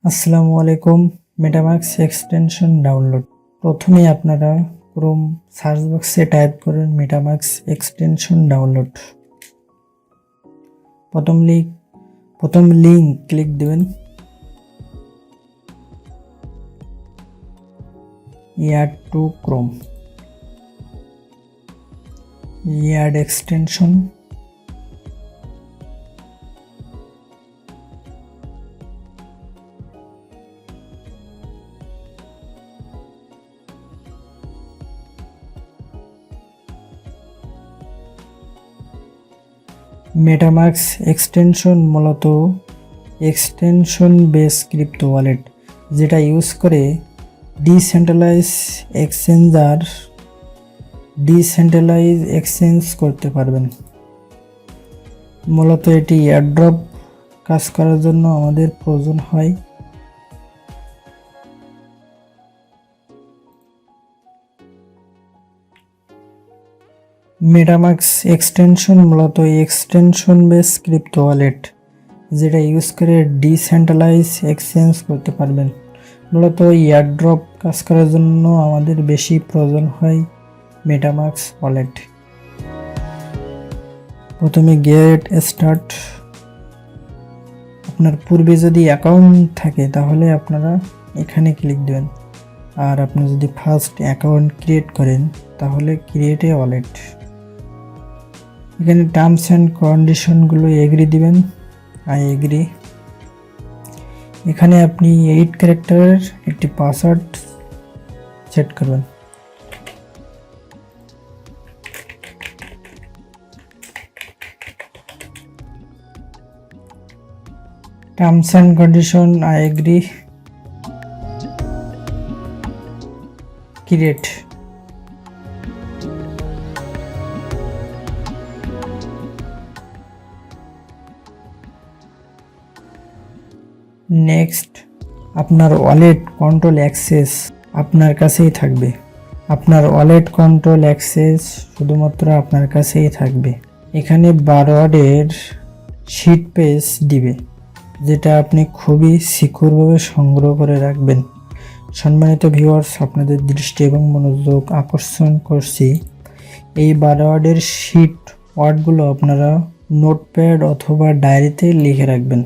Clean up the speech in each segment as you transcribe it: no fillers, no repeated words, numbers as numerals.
আসসালামু আলাইকুম। MetaMask extension download. প্রথমেই আপনারা ক্রোম সার্চ বক্সে টাইপ করুন মেটামাক্স এক্সটেনশন ডাউনলোড। প্রথম লিঙ্ক ক্লিক দেবেন। Add to Chrome, add extension, MetaMask extension মূলত এক্সটেনশন বেস ক্রিপ্টো ওয়ালেট, যেটা ইউজ করে ডিসেন্ট্রালাইজ এক্সচেঞ্জ করতে পারবেন। মূলত এটি এয়ারড্রপ কাজ করার জন্য আমাদের প্রয়োজন হয়। মেটামাক্স এক্সটেনশন মূলত এক্সটেনশন বেস ক্রিপ্টো ওয়ালেট, যেটা ইউজ করে ডিসেন্ট্রালাইজ এক্সচেঞ্জ করতে পারবেন। মূলত এয়ারড্রপ কাজ করার জন্য আমাদের বেশি প্রয়োজন হয় মেটামাক্স ওয়ালেট। প্রথমে গেট স্টার্ট। আপনার পূর্বে যদি অ্যাকাউন্ট থাকে তাহলে আপনারা এখানে ক্লিক দেবেন, আর আপনি যদি ফার্স্ট অ্যাকাউন্ট ক্রিয়েট করেন তাহলে ক্রিয়েট এ ওয়ালেট। এখানে টার্মস অ্যান্ড কন্ডিশনগুলো এগ্রি দিবেন, আই এগ্রি। এখানে আপনি 8 ক্যারেক্টারের একটি পাসওয়ার্ড সেট করবেন। Terms and condition, I agree, create. Next, আপনার ওয়ালেট কন্ট্রোল অ্যাক্সেস আপনার কাছেই থাকবে। আপনার ওয়ালেট কন্ট্রোল অ্যাক্সেস শুধুমাত্র আপনার কাছেই থাকবে। এখানে 12 ওয়ার্ডের শিট পেজ দিবে, যেটা আপনি খুবই সিকিউরভাবে সংগ্রহ করে রাখবেন। সম্মানিত ভিউয়ার্স, আপনাদের দৃষ্টি এবং মনোযোগ আকর্ষণ করছি, এই 12 ওয়ার্ডের শিট ওয়ার্ডগুলো আপনারা নোটপ্যাড অথবা ডায়েরিতে লিখে রাখবেন।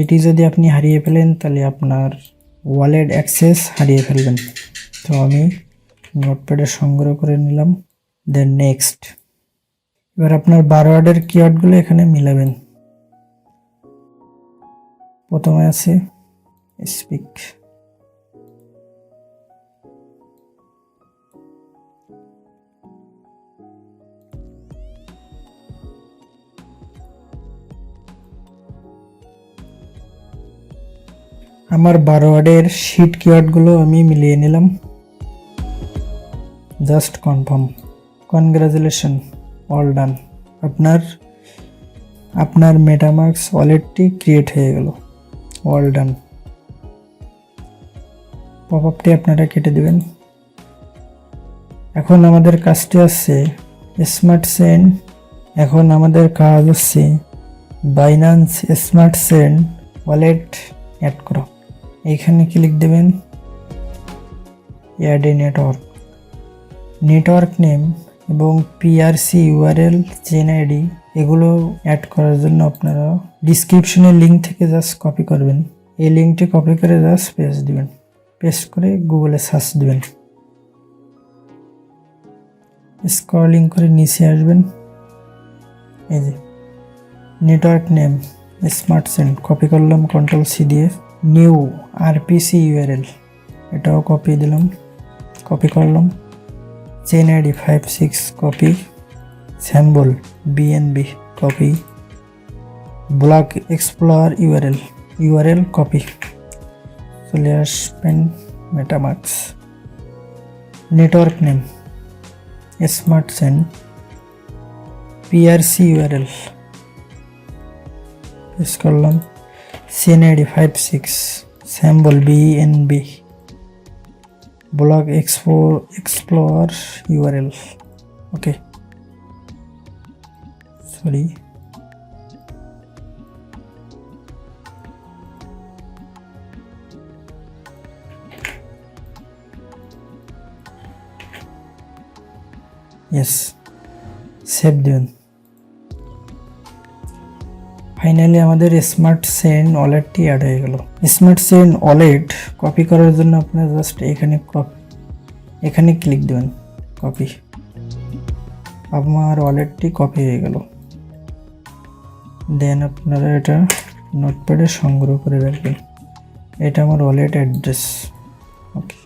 এটি যদি আপনি হারিয়ে ফেলেন তাহলে আপনার ওয়ালেট অ্যাক্সেস হারিয়ে ফেলবেন। তো আমি নোটপ্যাডে সংগ্রহ করে নিলাম। দেন নেক্সট, এবার আপনার 12 ওয়ার্ডের কিওয়ার্ডগুলো এখানে মিলাবেন। প্রথমে আছে স্পিক, আমার 12 ওয়ার্ডের শিট কিওয়ার্ডগুলো আমি মিলিয়ে নিলাম। Just confirm, congratulation, all done. আপনার মেটামাক্স ওয়ালেটটি ক্রিয়েট হয়ে গেল, অল ডান। পপআপটি আপনারা কেটে দেবেন। এখন আমাদের কাজটি হচ্ছে স্মার্ট চেইন। এখন আমাদের কাজ হচ্ছে Binance smart chain wallet add করা। এইখানে ক্লিক দেবেন, অ্যাড এ নেটওয়ার্ক নেম এবং পিআরসি ইউআরএল, চেইন আইডি, এগুলো অ্যাড করার জন্য আপনারা ডিসক্রিপশনের লিঙ্ক থেকে জাস্ট কপি করবেন। এই লিঙ্কটি কপি করে জাস্ট পেস্ট দিবেন, পেস্ট করে গুগলে সার্চ দিবেন। স্ক্রলিং করে নিচে আসবেন, এই যে network name smart chain copy করলাম কন্ট্রোল সি দিয়ে। নিউ আরপিসি ইউআরএল, এটাও কপি দিলাম, কপি করলাম। Chain ID 56 copy, symbol BNB copy, block explore URL copy. চলে আসবেন MetaMask, network name smart chain, PRC URL paste করলাম। Chain ID 56, symbol BNB, block explore URL. Okay, sorry, yes, save দেবেন। Finally আমাদের smart chain ওয়ালেটটি add হয়ে গেল। Smart chain wallet copy করার জন্য আপনার জাস্ট এখানে ক্লিক দেবেন, কপি। আমার ওয়ালেটটি কপি হয়ে গেল। দেন আপনারা এটা নোটপ্যাডে সংগ্রহ করে রাখবেন। এটা আমার ওয়ালেট অ্যাড্রেস। ওকে।